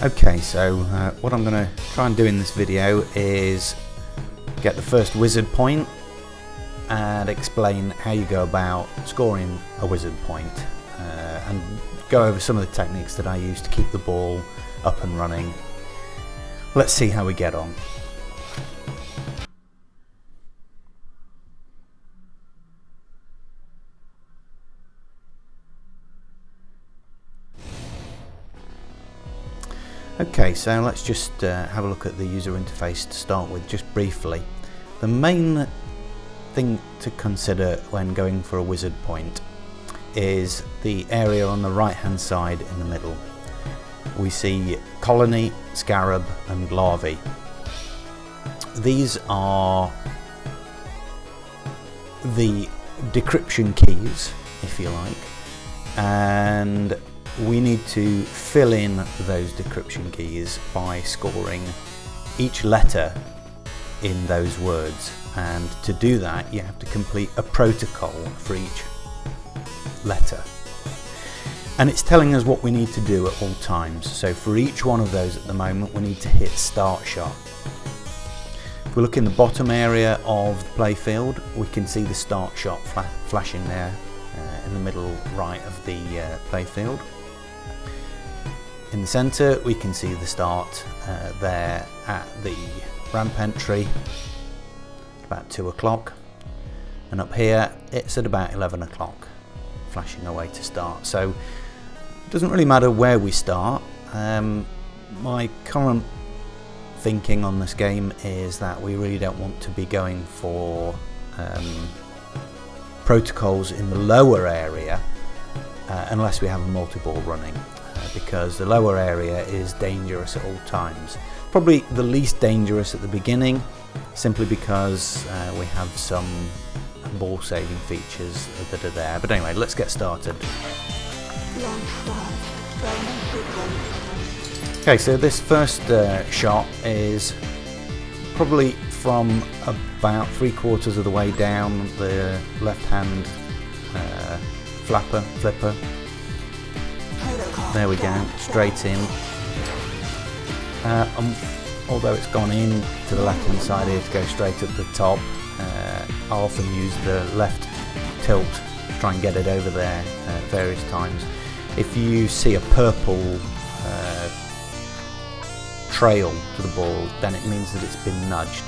Okay, so what I'm going to try and do in this video is get the first wizard point and explain how you go about scoring a wizard point, and go over some of the techniques that I use to keep the ball up and running. Let's see how we get on. Okay, so let's just have a look at the user interface to start with, just briefly. The main thing to consider when going for a wizard point is the area on the right hand side in the middle. We see colony, scarab and larvae. These are the decryption keys, if you like, and we need to fill in those decryption keys by scoring each letter in those words, and to do that you have to complete a protocol for each letter, and it's telling us what we need to do at all times. So for each one of those at the moment we need to hit start shot. If we look in the bottom area of the playfield, we can see the start shot flashing there in the middle right of the playfield. In the centre we can see the start there at the ramp entry about 2 o'clock, and up here it's at about 11 o'clock flashing away to start. So it doesn't really matter where we start. My current thinking on this game is that we really don't want to be going for protocols in the lower area unless we have a multi-ball running, because the lower area is dangerous at all times. Probably the least dangerous at the beginning, simply because we have some ball saving features that are there. But anyway, let's get started. Okay, so this first shot is probably from about 3/4 of the way down the left hand flipper. There we go, straight in. Although it's gone in to the left hand side here to go straight at the top, I often use the left tilt to try and get it over there various times. If you see a purple trail to the ball, then it means that it's been nudged.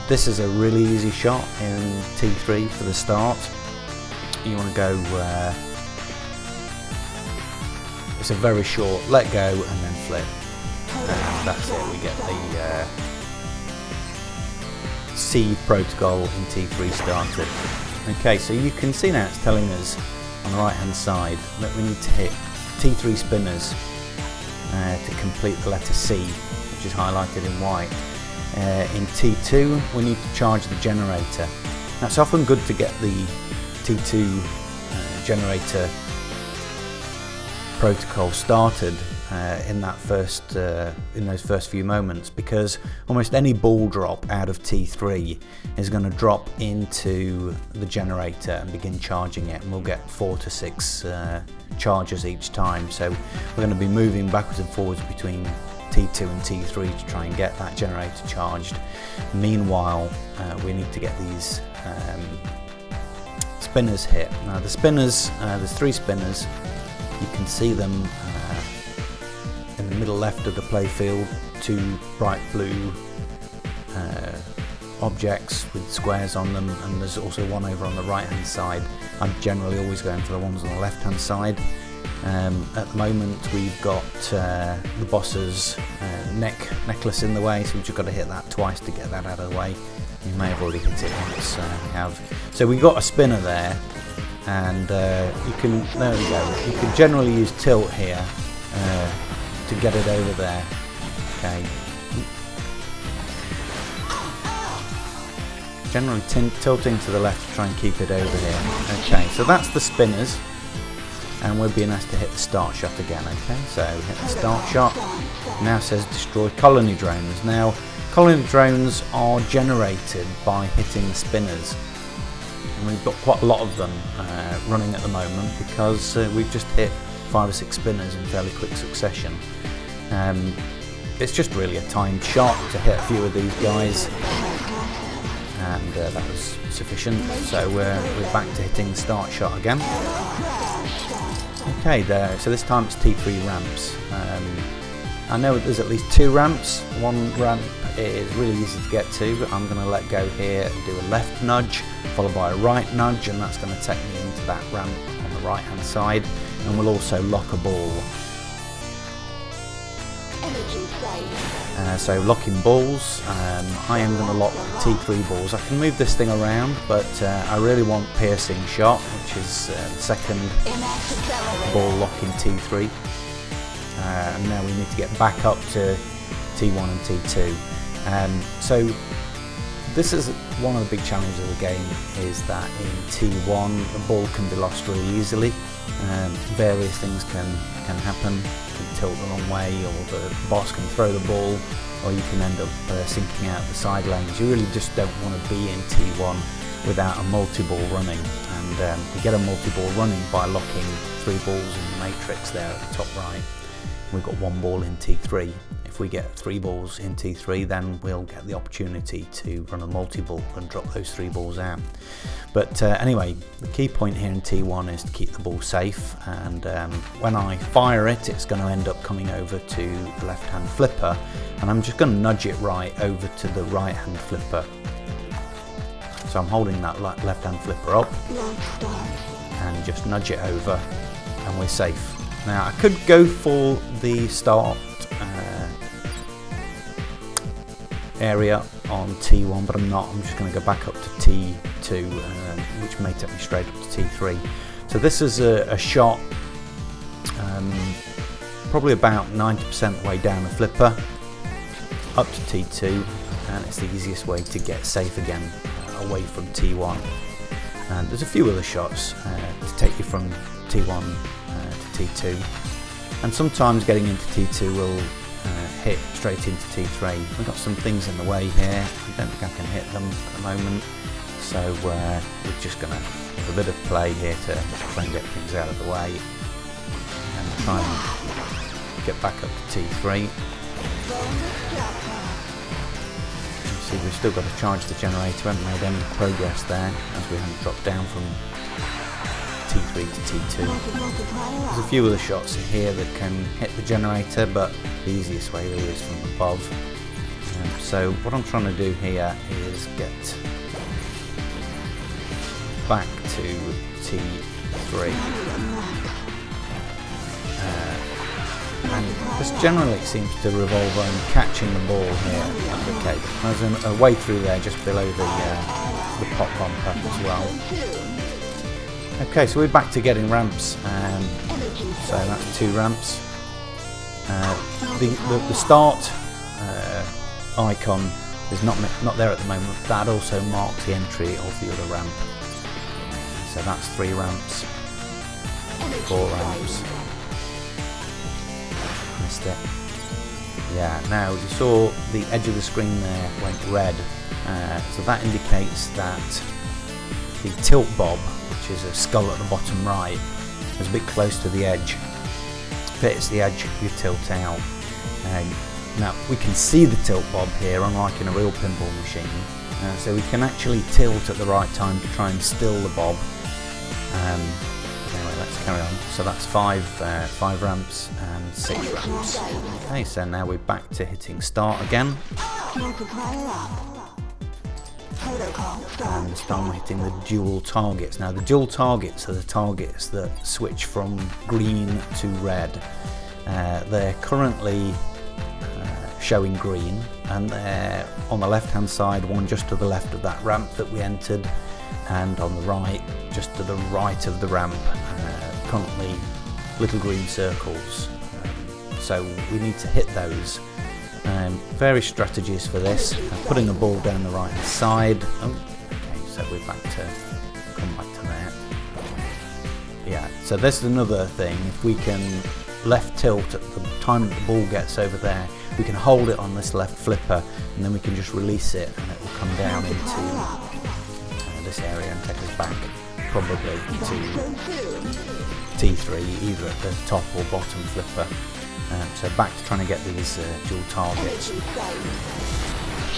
This is a really easy shot in T3 for the start. You want to go, it's a very short let go and then flip, and that's it. We get the C protocol in T3 started. Okay, so you can see now it's telling us on the right hand side that we need to hit T3 spinners to complete the letter C, which is highlighted in white. In T2 we need to charge the generator. Now it's often good to get the T2 generator protocol started in those first few moments, because almost any ball drop out of T3 is going to drop into the generator and begin charging it, and we'll get 4 to 6 charges each time. So we're going to be moving backwards and forwards between T2 and T3 to try and get that generator charged. Meanwhile, we need to get these spinners hit. Now the spinners, there's 3 spinners. You can see them in the middle left of the playfield, 2 bright blue objects with squares on them, and there's also one over on the right hand side. I'm generally always going for the ones on the left hand side. At the moment we've got the boss's necklace in the way, so we've just got to hit that twice to get that out of the way. You may have already hit it once. We have. So we've got a spinner there, and you can, there we go, you can generally use tilt here to get it over there. Okay. Generally tilting to the left to try and keep it over here. Okay, so that's the spinners, and we're being asked to hit the start shot again. Okay, so hit the start shot. Now says destroy colony drones. Now colony drones are generated by hitting the spinners, and we've got quite a lot of them running at the moment because we've just hit 5 or 6 spinners in fairly quick succession. It's just really a timed shot to hit a few of these guys, and that was sufficient. So we're back to hitting the start shot again. Okay, there. So this time it's T3 ramps. I know there's at least 2 ramps. One ramp is really easy to get to, but I'm going to let go here and do a left nudge followed by a right nudge, and that's going to take me into that ramp on the right hand side, and we'll also lock a ball. So locking balls, I am going to lock T3 balls. I can move this thing around, but I really want piercing shot, which is the second ball locking T3. And now we need to get back up to T1 and T2. So this is one of the big challenges of the game, is that in T1 the ball can be lost really easily. Various things can happen. You can tilt the wrong way, or the boss can throw the ball, or you can end up sinking out the side lanes. You really just don't want to be in T1 without a multi-ball running, and you get a multi-ball running by locking 3 balls in the matrix there at the top right. We've got 1 ball in T3. If we get 3 balls in T3, then we'll get the opportunity to run a multi-ball and drop those 3 balls out. But anyway, the key point here in T1 is to keep the ball safe, and when I fire it, it's going to end up coming over to the left-hand flipper, and I'm just going to nudge it right over to the right-hand flipper. So I'm holding that left-hand flipper up and just nudge it over, and we're safe. Now I could go for the start area on T1, but I'm not. I'm just going to go back up to T2, which may take me straight up to T3. So this is a shot probably about 90% the way down the flipper up to T2, and it's the easiest way to get safe again away from T1. And there's a few other shots to take you from T1 to T2, and sometimes getting into T2 will hit straight into T3. We've got some things in the way here. I don't think I can hit them at the moment, so we're just going to have a bit of play here to try and get things out of the way and try and get back up to T3. See, we've still got to charge the generator. We haven't made any progress there, as we haven't dropped down from T3 to T2. There's a few other shots here that can hit the generator, but the easiest way really is from above. So what I'm trying to do here is get back to T3. And this generally seems to revolve around catching the ball here. Okay, there's a way through there just below the pop bumper as well. Okay, so we're back to getting ramps, so that's 2 ramps. The start icon is not there at the moment. That also marks the entry of the other ramp. So that's 3 ramps, 4 ramps. Missed it. Yeah, now you saw the edge of the screen there went red, so that indicates that the tilt bob, which is a skull at the bottom right, is a bit close to the edge. If it hits the edge, you tilt out. Now we can see the tilt bob here, unlike in a real pinball machine, so we can actually tilt at the right time to try and still the bob. Anyway, let's carry on. So that's 5 ramps and 6 ramps. Okay, so now we're back to hitting start again. And start hitting the dual targets. Now the dual targets are the targets that switch from green to red. They're currently showing green, and they're on the left hand side, one just to the left of that ramp that we entered, and on the right, just to the right of the ramp, currently little green circles. So we need to hit those. Various strategies for this. Putting a ball down the right hand side. Oh, okay, so we're back to come back to there. Yeah, so this is another thing. If we can left tilt at the time that the ball gets over there, we can hold it on this left flipper, and then we can just release it, and it will come down into this area and take us back probably to T3, either at the top or bottom flipper. So back to trying to get these dual targets.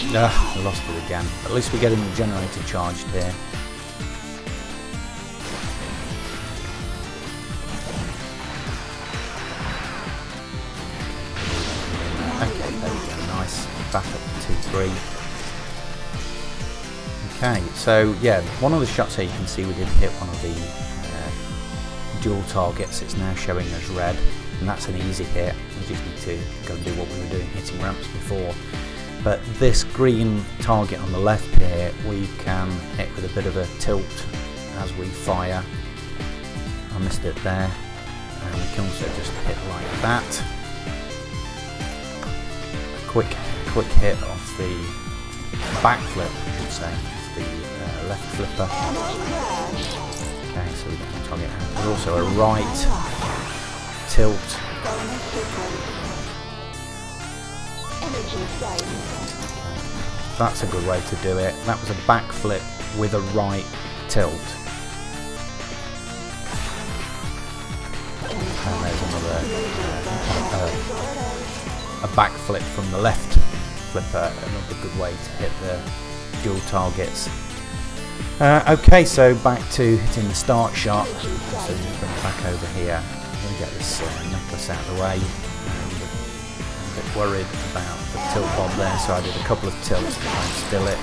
I lost it again. At least we're getting the generator charged here. Okay, there we go, nice. Back up to 2-3. Okay, so yeah, one of the shots here you can see we didn't hit one of the dual targets. It's now showing as red, and that's an easy hit. We just need to go and do what we were doing, hitting ramps before. But this green target on the left here, we can hit with a bit of a tilt as we fire. I missed it there, and we can also just hit like that. A quick hit off the backflip, I should say, off the left flipper. Okay, so we get the target out. There's also a right tilt. That's a good way to do it. That was a backflip with a right tilt. And there's another a backflip from the left flipper. Another good way to hit the dual targets. Okay, so back to hitting the start shot. So just bring it back over here. I'm going to get this necklace out of the way. A bit worried about the tilt bob there, so I did a couple of tilts to try and still it.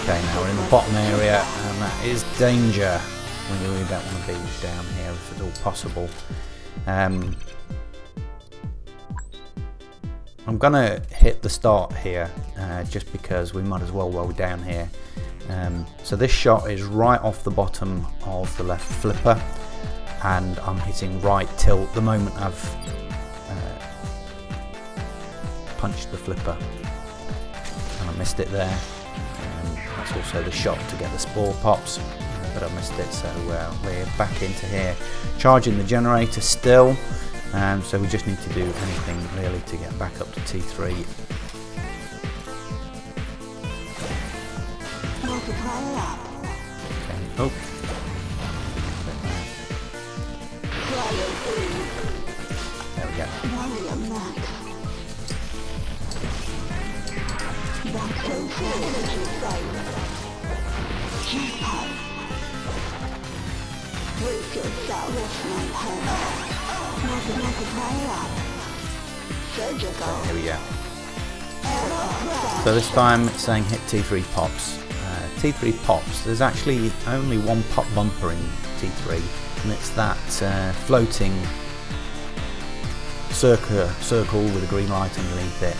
Okay, now we're in the bottom area, and that is danger. We really don't want to be down here if at all possible. I'm gonna hit the start here, just because we might as well while we're down here. So this shot is right off the bottom of the left flipper, and I'm hitting right tilt the moment I've punched the flipper, and I missed it there. That's also the shot to get the spore pops, but I missed it, so we're back into here, charging the generator still. So we just need to do anything really to get back up to T3. Okay. Oh. There we go. Here we go. So this time it's saying hit T3 pops. T3 pops, there's actually only one pop bumper in T3, and it's that floating circle with a green light underneath it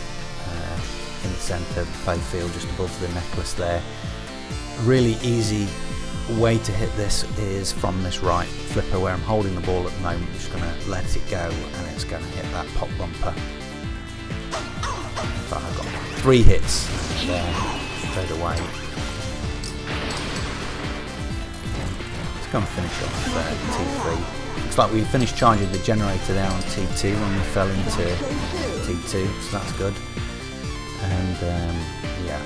in the centre of the playfield, just above the necklace there. A really easy way to hit this is from this right flipper where I'm holding the ball at the moment. I'm just going to let it go, and it's going to hit that pop bumper. But I've got 3 hits there straight away. Let's go and finish off T3. Looks like we finished charging the generator there on T2 when we fell into T2, so that's good. And yeah.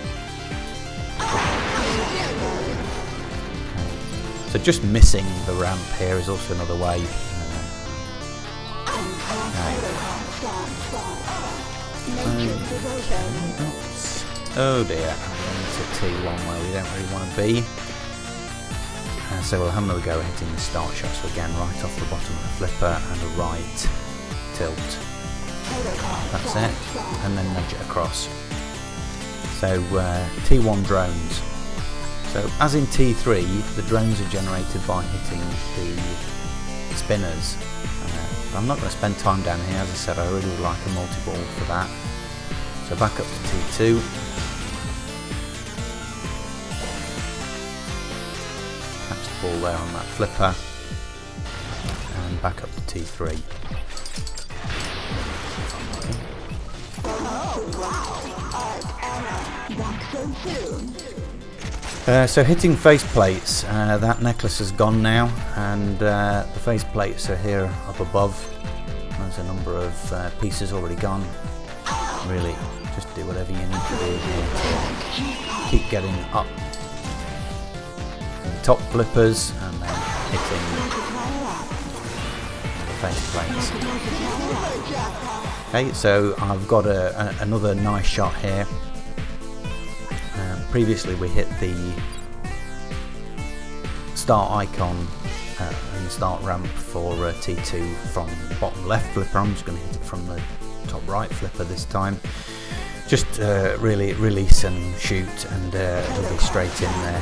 So just missing the ramp here is also another way. Oh dear, I'm into T1 where we don't really want to be. So we'll have another go at hitting the start shot. So again, right off the bottom of the flipper and a right tilt. That's it, and then nudge it across. So T1 drones. So as in T3, the drones are generated by hitting the spinners. I'm not going to spend time down here. As I said, I really would like a multi-ball for that. So back up to T2. Catch the ball there on that flipper. And back up to T3. So hitting face plates, that necklace has gone now, and the face plates are here up above. There's a number of pieces already gone. Really, just do whatever you need to do here to keep getting up the top flippers, and then hitting the faceplates. Okay, so I've got another nice shot here. Previously we hit the start icon and the start ramp for T2 from the bottom left flipper. I'm just going to hit it from the top right flipper this time. Just really release and shoot, and it'll be straight in there.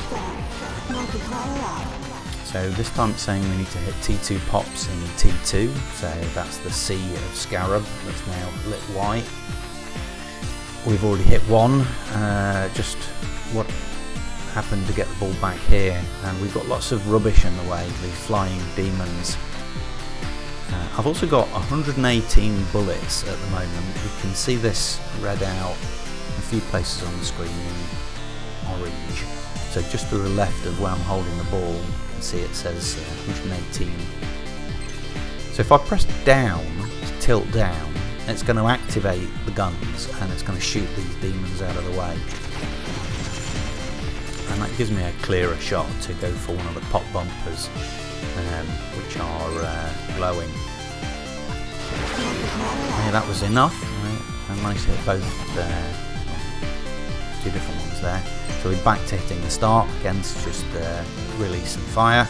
So this time it's saying we need to hit T2 pops in T2, so that's the C of Scarab that's now lit white. We've already hit one, just what happened to get the ball back here, and we've got lots of rubbish in the way, these flying demons. I've also got 118 bullets at the moment. We can see this read out a few places on the screen in orange. So just to the left of where I'm holding the ball, you can see it says 118. So if I press down, tilt down, it's going to activate the guns and it's going to shoot these demons out of the way. And that gives me a clearer shot to go for one of the pop bumpers, which are glowing. Yeah, that was enough. I managed to hit both, two different ones there. So we're back to hitting the start, again it's just release and fire.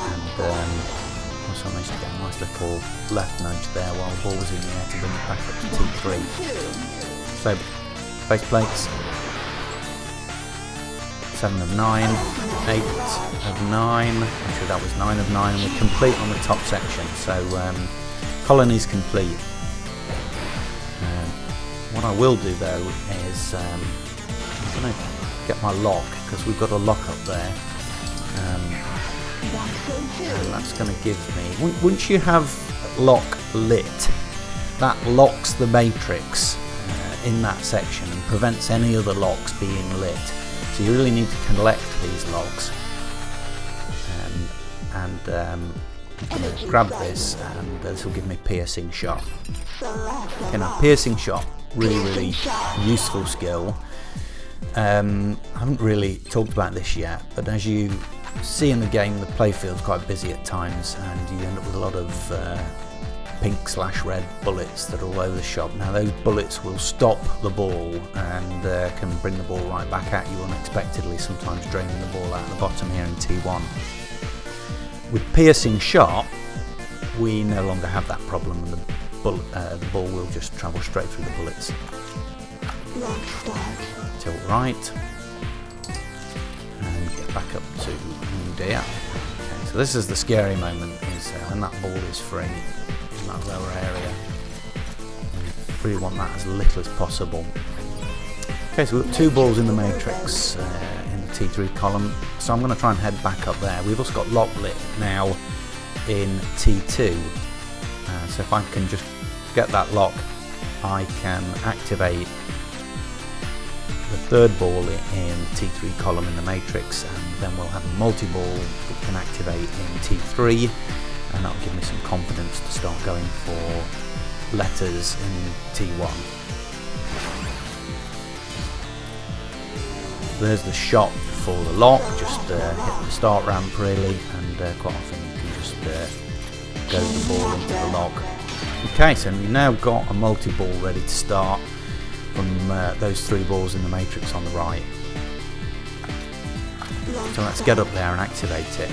And also managed to get a nice little left nudge there while the ball was in the air to bring it back up to T3. So, faceplates. 7 of 9, 8 of 9, actually that was 9 of 9, and we're complete on the top section, so colony's complete. What I will do though is I'm going to get my lock, because we've got a lock up there, and that's going to give me, once you have lock lit, that locks the matrix in that section and prevents any other locks being lit. So you really need to collect these logs, and I'm going to grab this, and this will give me piercing shot. Okay, now piercing shot, really useful skill. I haven't really talked about this yet, but as you see in the game, the playfield's quite busy at times, and you end up with a lot of pink/red bullets that are all over the shop. Now those bullets will stop the ball and can bring the ball right back at you unexpectedly, sometimes draining the ball out of the bottom here in T1. With piercing shot, we no longer have that problem, and the ball will just travel straight through the bullets. Tilt right and get back up to dear. Okay, so this is the scary moment, is when that ball is free in that lower area. We really want that as little as possible. Okay, so we've got 2 balls in the matrix in the T3 column, so I'm going to try and head back up there. We've also got lock lit now in T2, so if I can just get that lock, I can activate the 3rd ball in T3 column in the matrix, and then we'll have a multi-ball that can activate in T3, and that'll give me some confidence to start going for letters in T1. There's the shot for the lock, just hit the start ramp really, and quite often you can just go the ball into the lock. Okay, so we've now got a multi-ball ready to start from those 3 balls in the matrix on the right. So let's get up there and activate it.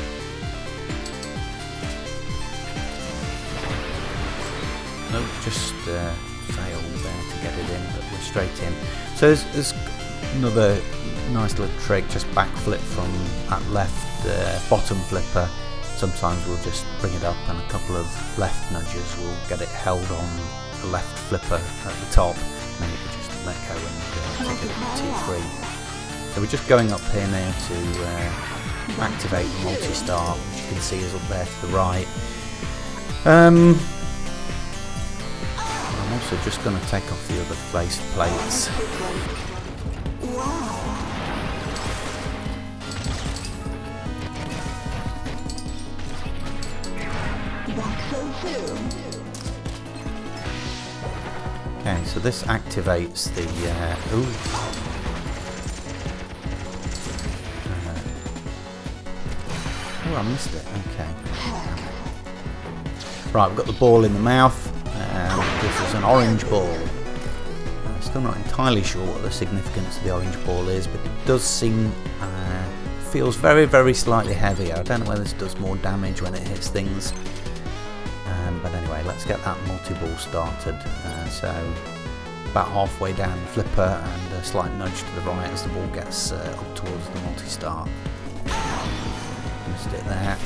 Nope, just failed there to get it in, but we're straight in. So there's another nice little trick, just backflip from that left bottom flipper. Sometimes we'll just bring it up, and a couple of left nudges will get it held on the left flipper at the top, and then you can just let go and take it to T3. So we're just going up here now to activate the multi-star, which you can see is up there to the right. I'm also just going to take off the other face plates. Okay, so this activates the oh, I missed it. Okay. Right, we've got the ball in the mouth, and this is an orange ball. I'm still not entirely sure what the significance of the orange ball is, but it does seem, feels very, very slightly heavier. I don't know whether this does more damage when it hits things. But anyway, let's get that multi-ball started. So about halfway down the flipper and a slight nudge to the right as the ball gets up towards the multi-star. Missed it there.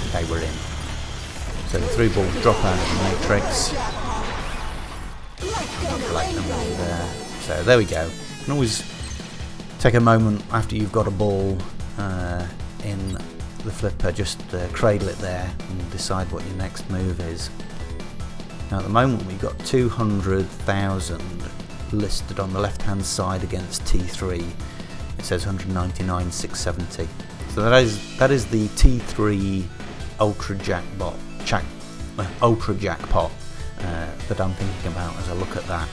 Okay, we're in. So the 3 balls drop out of the matrix. Collect them and, so there we go. You can always take a moment after you've got a ball in the flipper, just cradle it there and decide what your next move is. Now at the moment we've got 200,000 listed on the left hand side against T3. It says 199,670. So that is the T3 Ultra Jackpot that I'm thinking about as I look at that.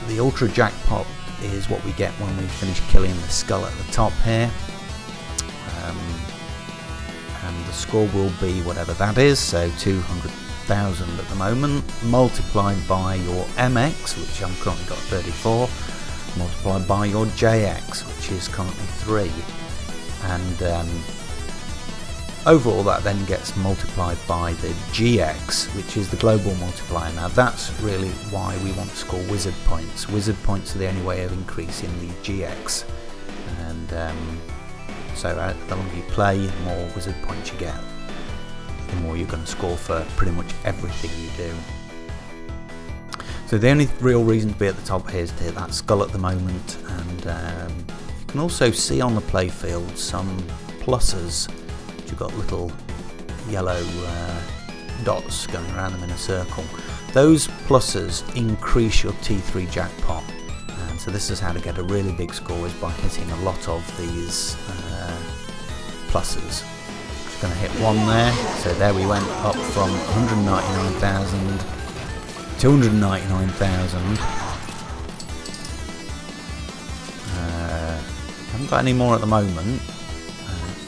The Ultra Jackpot is what we get when we finish killing the skull at the top here, and the score will be whatever that is, so 200,000 at the moment, multiplied by your MX, which I'm currently got 34, multiplied by your JX, which is currently 3, and overall that then gets multiplied by the GX, which is the Global Multiplier. Now that's really why we want to score wizard points. Wizard points are the only way of increasing the GX, and so the longer you play, the more wizard points you get, the more you're going to score for pretty much everything you do. So the only real reason to be at the top here is to hit that skull at the moment, and you can also see on the playfield some pluses. You've got little yellow dots going around them in a circle. Those pluses increase your T3 jackpot, and so this is how to get a really big score, is by hitting a lot of these pluses. Just going to hit one there, so there we went up from 199,000 to 299,000. Haven't got any more at the moment.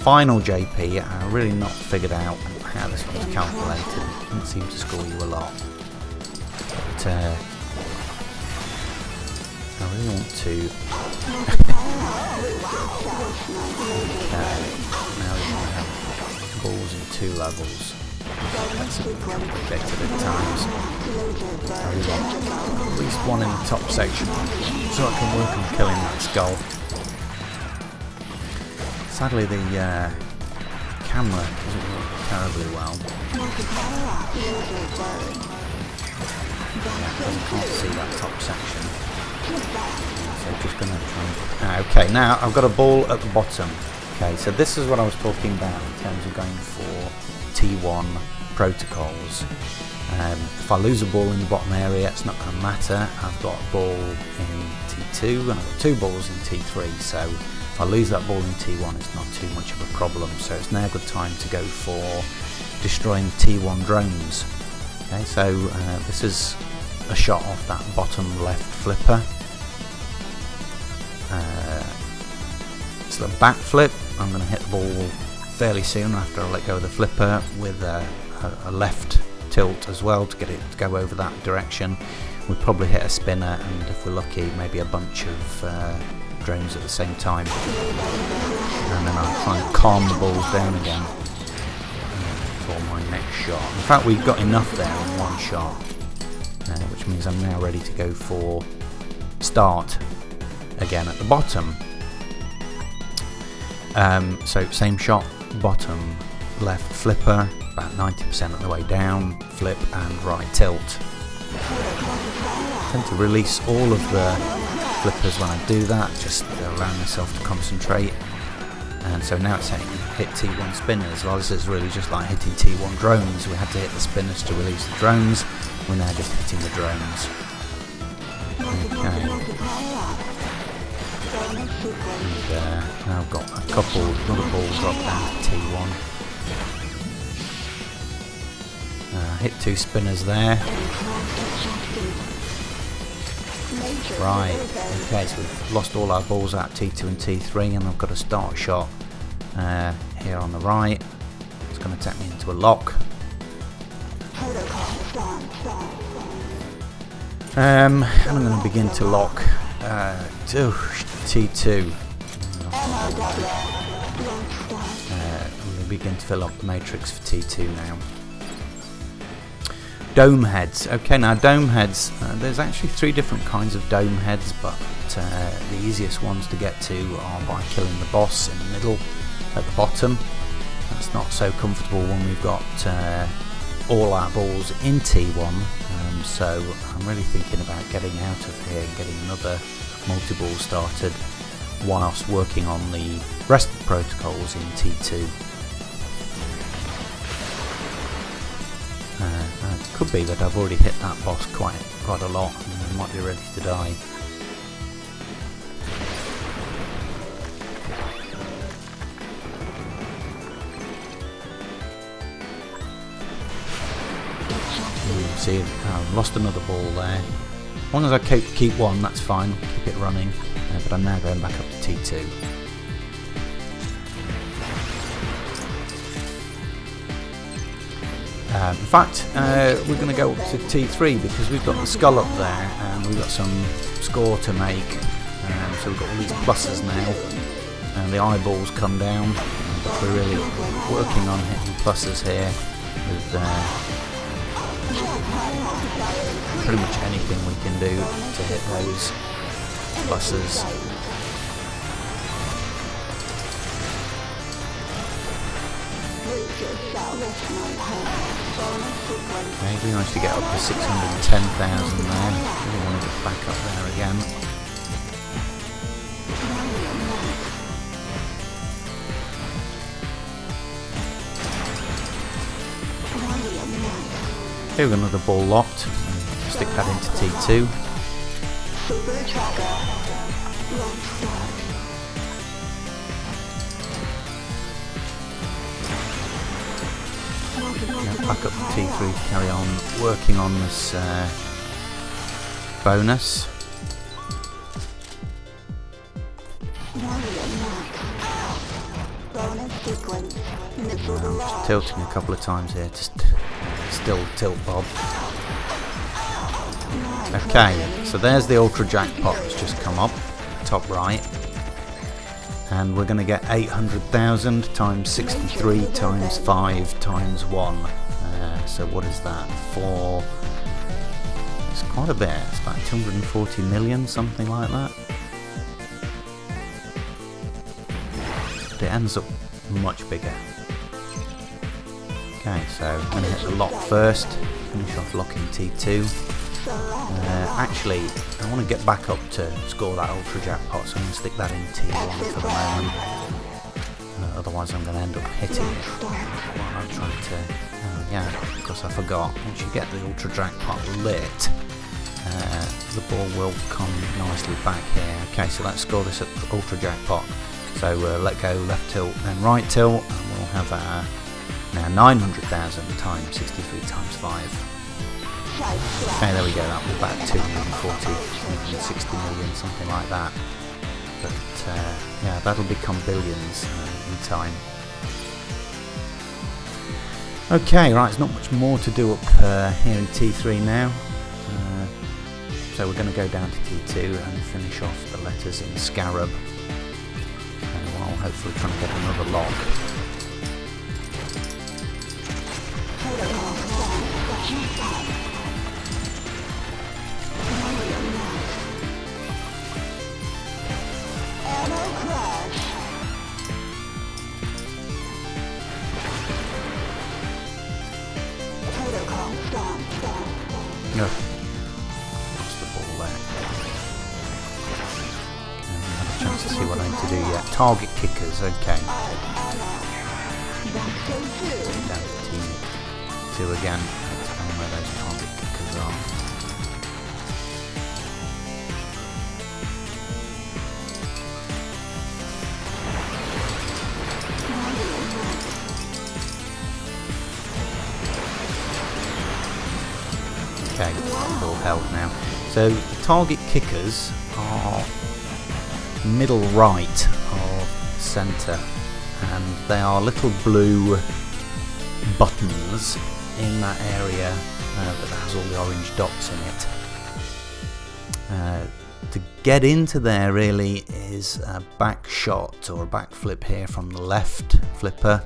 Final JP, I've really not figured out how this one's calculated. It doesn't seem to score you a lot. But I really want to... Okay, now we want to have balls in 2 levels. That's projected at times. I really want at least one in the top section, so I can work on killing that skull. Sadly, the camera doesn't work terribly well. I can't see that top section. So just going to try. Okay, now I've got a ball at the bottom. Okay, so this is what I was talking about in terms of going for T1 protocols. If I lose a ball in the bottom area, it's not going to matter. I've got a ball in T2 and I've got 2 balls in T3, so if I lose that ball in T1, it's not too much of a problem. So it's now a good time to go for destroying T1 drones. Okay, so this is a shot off that bottom left flipper. It's the back flip. I'm going to hit the ball fairly soon after I let go of the flipper with a left tilt as well to get it to go over that direction. We'll probably hit a spinner, and if we're lucky, maybe a bunch of drones at the same time. And then I'll try and calm the balls down again for my next shot. In fact, we've got enough there in one shot, which means I'm now ready to go for start again at the bottom. So same shot, bottom left flipper, about 90% of the way down, flip and right tilt. I tend to release all of the flippers when I do that, just allow myself to concentrate. And so now it's saying hit T1 spinners. Well, this is really just like hitting T1 drones. We had to hit the spinners to release the drones. We're now just hitting the drones. Okay. And now I've got a couple, another ball drop down to T1. Hit 2 spinners there. Right, okay, so we've lost all our balls out T2 and T3, and I've got a start shot here on the right. It's going to take me into a lock. And I'm going to begin to lock to T2. I'm going to begin to fill up the matrix for T2 now. Dome heads. Okay, now dome heads, there's actually 3 different kinds of dome heads, but the easiest ones to get to are by killing the boss in the middle at the bottom. That's not so comfortable when we've got all our balls in T1, so I'm really thinking about getting out of here and getting another multi-ball started whilst working on the rest of the protocols in T2. It could be that I've already hit that boss quite a lot and I might be ready to die. See, I've lost another ball there. As long as I keep one, that's fine, keep it running, but I'm now going back up to T2. In fact, we're going to go up to T3 because we've got the skull up there and we've got some score to make. So we've got all these pluses now, and the eyeballs come down, but we're really working on hitting pluses here with pretty much anything we can do to hit those pluses. Maybe managed to get up to 610,000 there. Really want to get back up there again. Here we've got another ball locked. Stick that into T2. Now back up to T3 to carry on working on this bonus. I'm just tilting a couple of times here to still tilt Bob. Okay, so there's the ultra jackpot that's just come up, top right. And we're going to get 800,000 times 63 times 5 times 1. So what is that? It's quite a bit. It's about 240 million, something like that. But it ends up much bigger. Okay, so I'm going to hit the lock first. Finish off locking T2. Actually, I want to get back up to score that ultra jackpot, so I'm going to stick that in T1 for the moment. Otherwise I'm going to end up hitting it while I'm trying to... yeah, of course I forgot. Once you get the ultra jackpot lit, the ball will come nicely back here. Okay, so let's score this at ultra jackpot. So let go left tilt, then right tilt, and we'll have now 900,000 times 63 times 5. Okay, there we go, that was about 240, 260 million, something like that. But yeah, that'll become billions in time. Okay, right, there's not much more to do up here in T3 now. So we're going to go down to T2 and finish off the letters in Scarab. While hopefully trying to get another lock. No. Lost the ball there. I haven't had a chance to see what I need to do yet. Target kickers, okay. Down to T2 again. Let's find where those target kickers are. Okay, full health now. So So the target kickers are middle right of centre, and they are little blue buttons in that area that has all the orange dots in it. To get into there really is a back shot or a back flip here from the left flipper,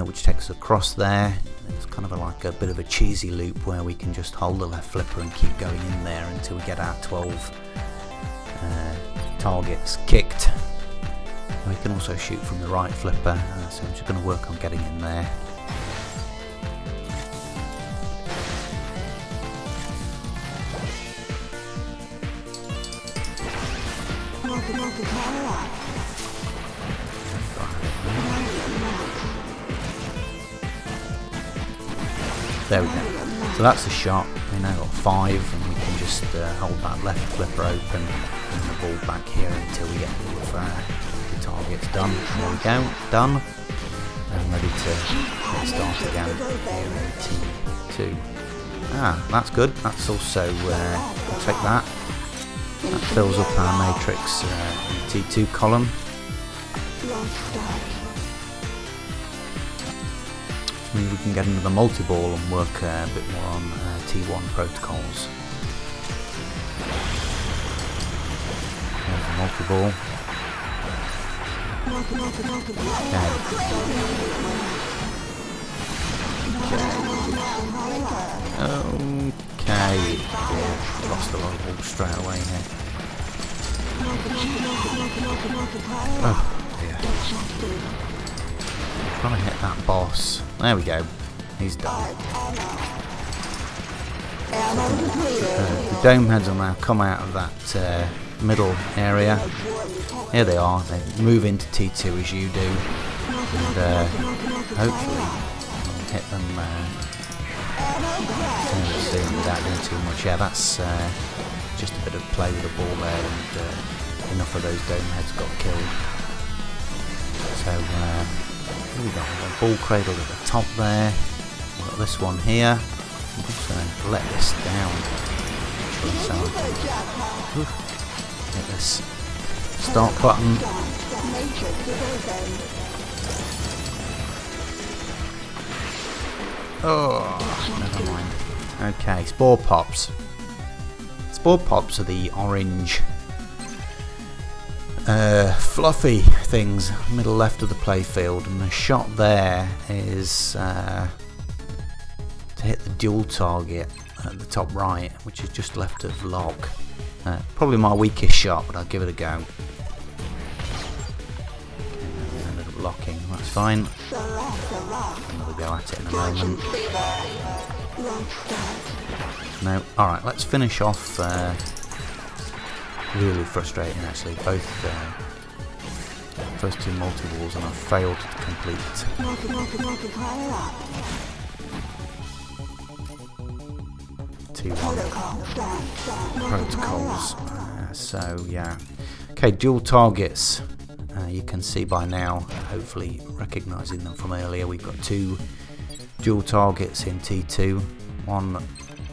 which takes us across there. It's kind of like a bit of a cheesy loop where we can just hold the left flipper and keep going in there until we get our 12 targets kicked. We can also shoot from the right flipper, so I'm just going to work on getting in there. There we go. So that's the shot. We now got 5, and we can just hold that left flipper open and the ball back here until we get all of the targets done. There we go, done. And ready to start again here in T2. Ah, that's good. That's also, we'll take that. That fills up our matrix T2 column. Means we can get into the multi-ball and work a bit more on T1 protocols. There's the multi-ball. Okay. Yeah, lost a lot of balls straight away here. Oh dear. Trying to hit that boss. There we go. He's done. The Domeheads will now come out of that middle area. Here they are. They move into T2 as you do, and hopefully hit them soon without doing too much. Yeah, that's just a bit of play with the ball there, and enough of those Domeheads got killed. So. Here we go, we've got a ball cradle at the top there. We've got this one here. I'm just going to let this down. Hit this start button. Oh, never mind. Okay, Spore Pops. Spore Pops are the orange fluffy things middle left of the playfield, and the shot there is to hit the dual target at the top right, which is just left of lock. Probably my weakest shot, but I'll give it a go. Okay, we ended up locking, that's fine. Another go at it in a moment. No, alright, let's finish off. Really frustrating actually, both first 2 multi-balls, and I've failed to complete T1 protocols. So yeah, okay, dual targets. You can see by now, hopefully recognising them from earlier, we've got 2 dual targets in T2, one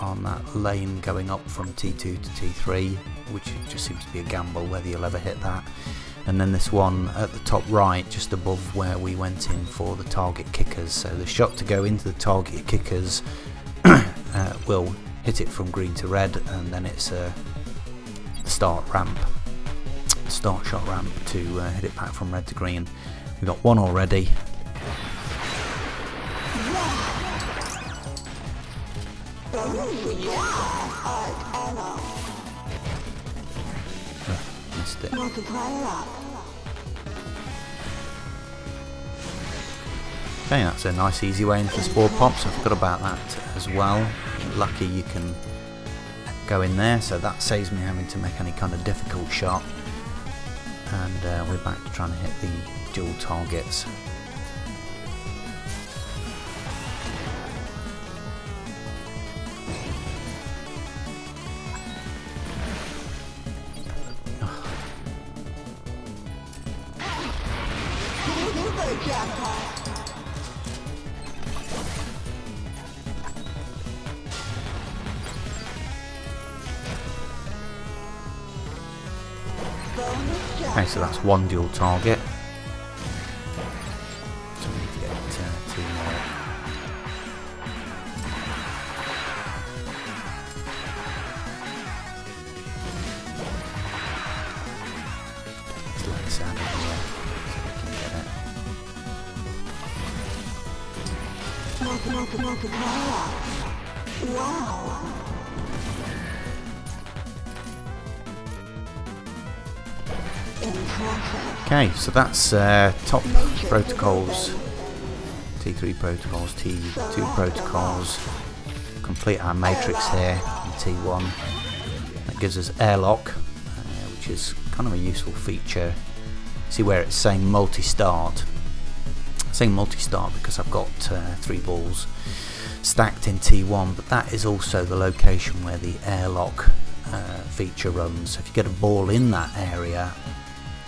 on that lane going up from T2 to T3, which just seems to be a gamble whether you'll ever hit that, and then this one at the top right just above where we went in for the target kickers. So the shot to go into the target kickers will hit it from green to red, and then it's a start shot ramp to hit it back from red to green. We've got one already. Missed it. Okay, that's a nice easy way into the Spore Pops. I forgot about that as well. Lucky you can go in there, so that saves me having to make any kind of difficult shot. And we're back to trying to hit the dual targets. Okay, so that's one dual target. So we need to get 2 more. Let's let this out of here so we can get it. Wow. Okay, so that's top protocols, T3 protocols, T2 protocols. Complete our matrix here in T1. That gives us airlock, which is kind of a useful feature. See where it's saying multi-start. It's saying multi-start because I've got 3 balls stacked in T1, but that is also the location where the airlock feature runs. If you get a ball in that area,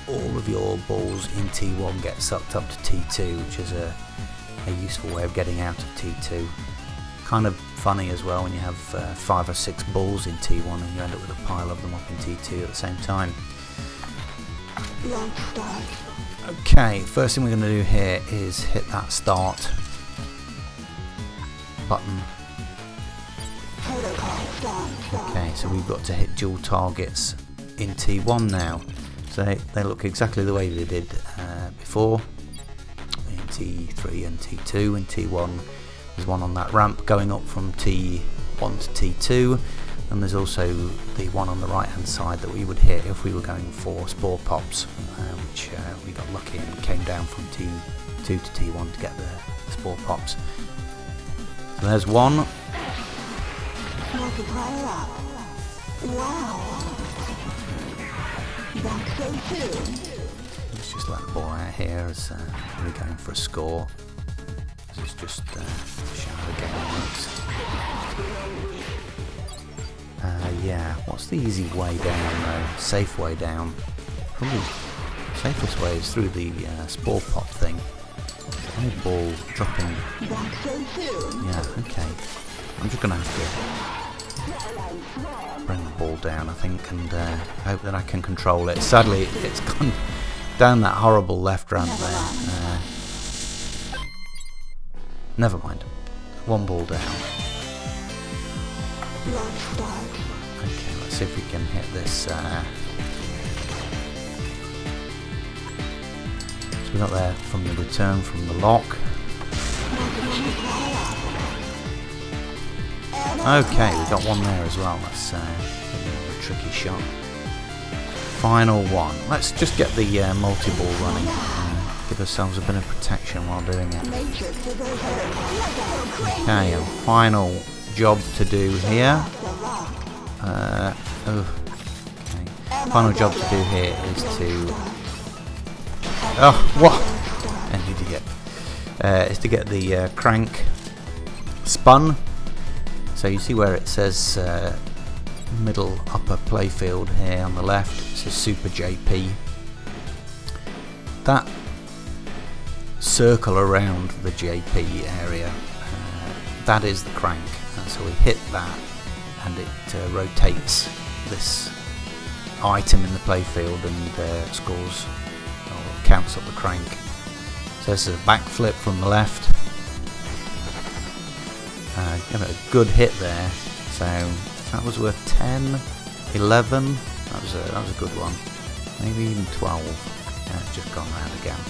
all of your balls in T1 get sucked up to T2, which is a useful way of getting out of T2. Kind of funny as well when you have 5 or 6 balls in T1 and you end up with a pile of them up in T2 at the same time. Okay, first thing we're going to do here is hit that start button. Okay, so we've got to hit dual targets in T1 now. So they look exactly the way they did before in T3 and T2. In T1 there's one on that ramp going up from T1 to T2, and there's also the one on the right hand side that we would hit if we were going for Spore pops, which we got lucky and came down from T2 to T1 to get the Spore pops. So there's one. Wow. Let's just let the ball out here as we're going for a score. This is just show how the game works. Yeah, what's the easy way down though? Safe way down. Probably safest way is through the Spore pop thing. No ball dropping. Yeah, okay. I'm just gonna have to bring the ball down, I think, and hope that I can control it. Sadly, it's gone down that horrible left ramp there. Never mind. One ball down. Okay, let's see if we can hit this. So we got there from the return from the lock. Okay, we got one there as well. That's a tricky shot. Final one. Let's just get the multi-ball running. Give ourselves a bit of protection while doing it. Okay, and final job to do here. Okay. Final job to do here is to. Oh, what? An idiot. Is to get the crank spun. So you see where it says middle upper playfield here on the left. It says Super JP. That circle around the JP area, that is the crank. So we hit that and it rotates this item in the playfield and scores or counts up the crank. So this is a backflip from the left. Give it a good hit there. So that was worth 10, 11. That was a good one. Maybe even 12. Yeah, it's just gone round again.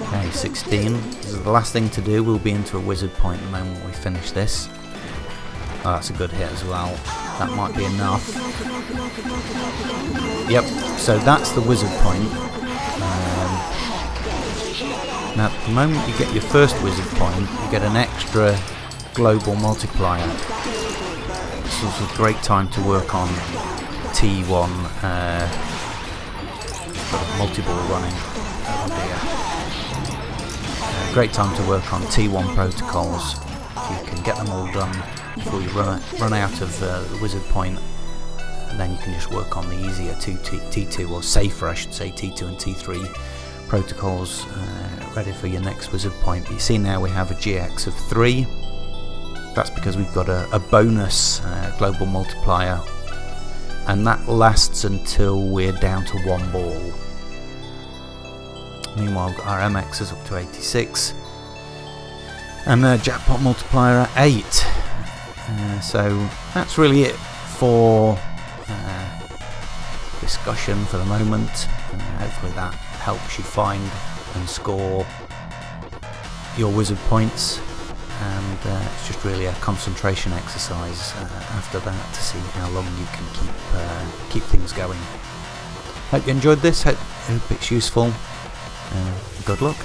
Okay, 16. This is the last thing to do. We'll be into a wizard point the moment we finish this. Oh, that's a good hit as well. That might be enough. Yep, so that's the wizard point. Now, the moment you get your first wizard point, you get an extra global multiplier. This is a great time to work on T1 multi-ball running. Great time to work on T1 protocols. If you can get them all done before you run out of the wizard point, and then you can just work on the easier T2 or safer, I should say, T2 and T3 protocols ready for your next wizard point. But you see now we have a GX of 3. That's because we've got a bonus global multiplier, and that lasts until we're down to 1 ball. Meanwhile, we've got our MXs up to 86 and the jackpot multiplier at 8. So that's really it for discussion for the moment. Hopefully that helps you find and score your wizard points, and it's just really a concentration exercise after that to see how long you can keep things going. Hope you enjoyed this, hope it's useful. Good luck.